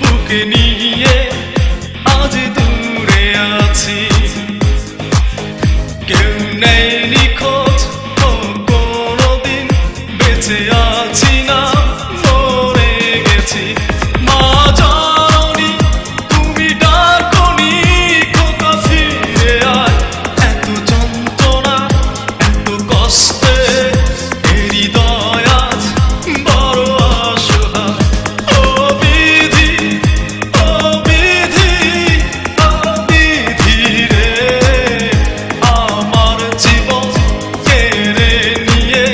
বুকে নিয়ে আজ দূরে আছি। কেউ নেই নিখোঁজ, কোনোদিন বেঁচে আছি না, মরে গেছি। মা জানি তুমি ডাকনি, খোকা ফিরে আয়। এত যন্ত্রণা, এত কষ্টে হৃদয় আজ বড় অসহায়। ও বিধি, ও বিধি, ও বিধি রে, আমার জীবন কেড়ে নিয়ে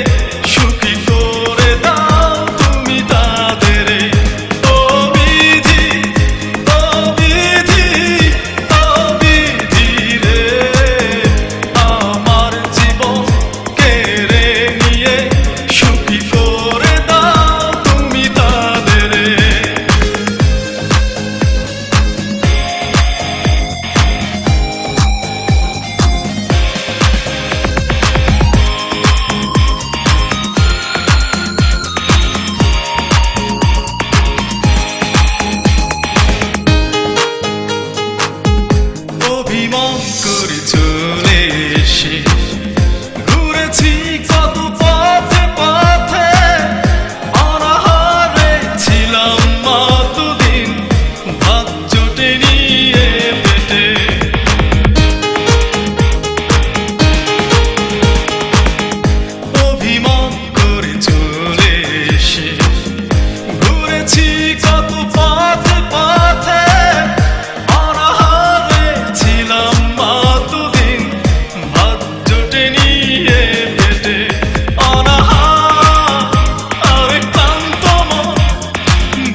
সুখী করে দাও তুমি তাদের। ও বিধি, ও বিধি, ও বিধি রে, আমার জীবন কেড়ে নিয়ে সুখী করে দাও তুমি তাদের। অভিমান করে চলে এসে ঘুরেছি কত পথে পথে, অনাহারে ছিলাম কতদিন, ভাত জোটে নিয়ে পেটে। অভিমান করে চলে এসে ঘুরেছি কত পথে পথে, অনাহারে ছিলাম কতদিন, ভাত জোটে নিয়ে পেটে। অনাহার আর ক্লান্ত মন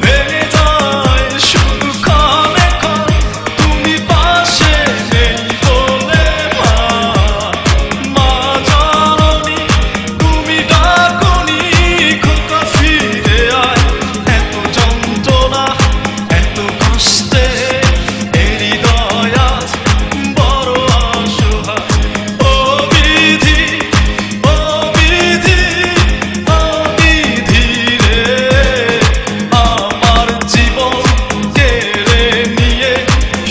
ভেঙে যায় শুধু ক্ষণে ক্ষণ, তুমি পাশে নেই বলে। মা জানি তুমি ডাকনি, খোকা ফিরে আয়। এত যন্ত্রণা, এত কষ্টে হৃদয় আজ বড় অসহায়। ও বিধি, ও বিধি, ও বিধি রে, আমার জীবন কেড়ে নিয়ে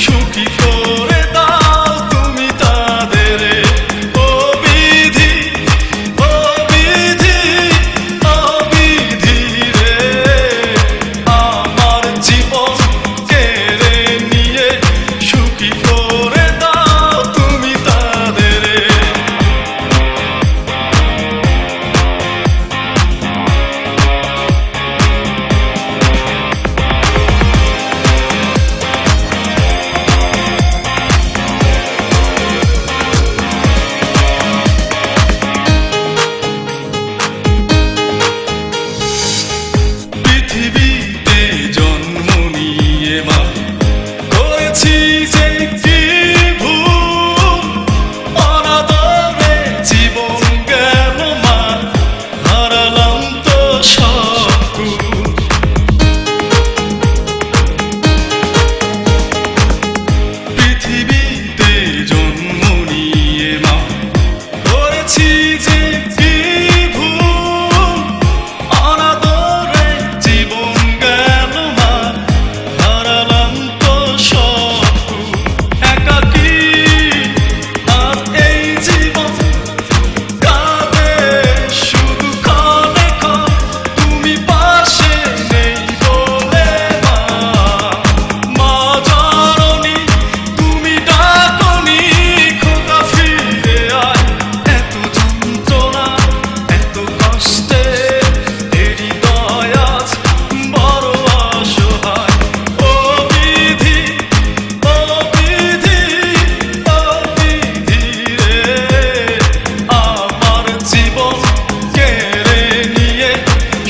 সুখী করে দাও তুমি তাদের। ও বিধি, ও বিধি, ও বিধি রে, আমার জীবন কেড়ে নিয়ে সুখী করে দাও তুমি তাদের। পৃথিবীতে জন্ম নিয়ে মা করেছি যে কি ভুল, অনাদরে জীবন গেল মা, হারালাম তো সব কুল। পৃথিবীতে জন্ম নিয়ে মা করেছি যে কি ভুল, অনাদরে জীবন গেল মা, হারালাম তো সব কুল। একাকী আর এই জীবন কাঁদে শুধু ক্ষণে ক্ষণ, তুমি পাশে নেই বলে। মা জানি তুমি ডাকনি, খোকা ফিরে আয়। এত যন্ত্রণা, এত কষ্টে হৃদয় আজ বড় অসহায়। ও বিধি, ও বিধি, ও বিধি রে, আমার জীবন কেড়ে নিয়ে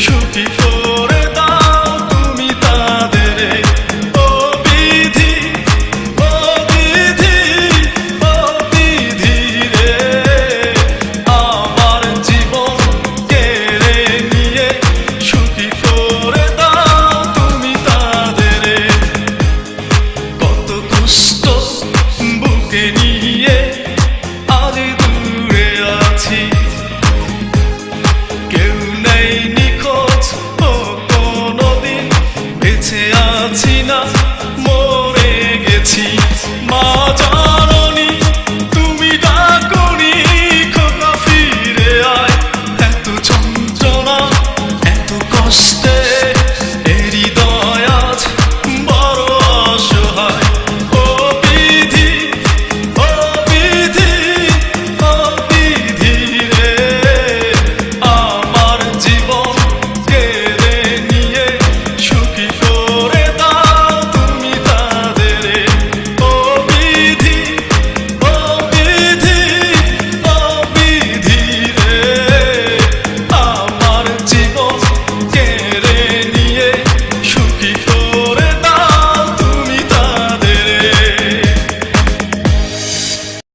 সুখী করে দাও তুমি তাদের। ও বিধি, ও বিধি, ও বিধি রে, আমার জীবন কেড়ে নিয়ে সুখী করে দাও তুমি তাদের। কত কষ্ট বুকে নিয়ে আজ দূরে আছি, কেউ নেই নিখোঁজ, কোনোদিন বেঁচে আছি না মরে গেছি মা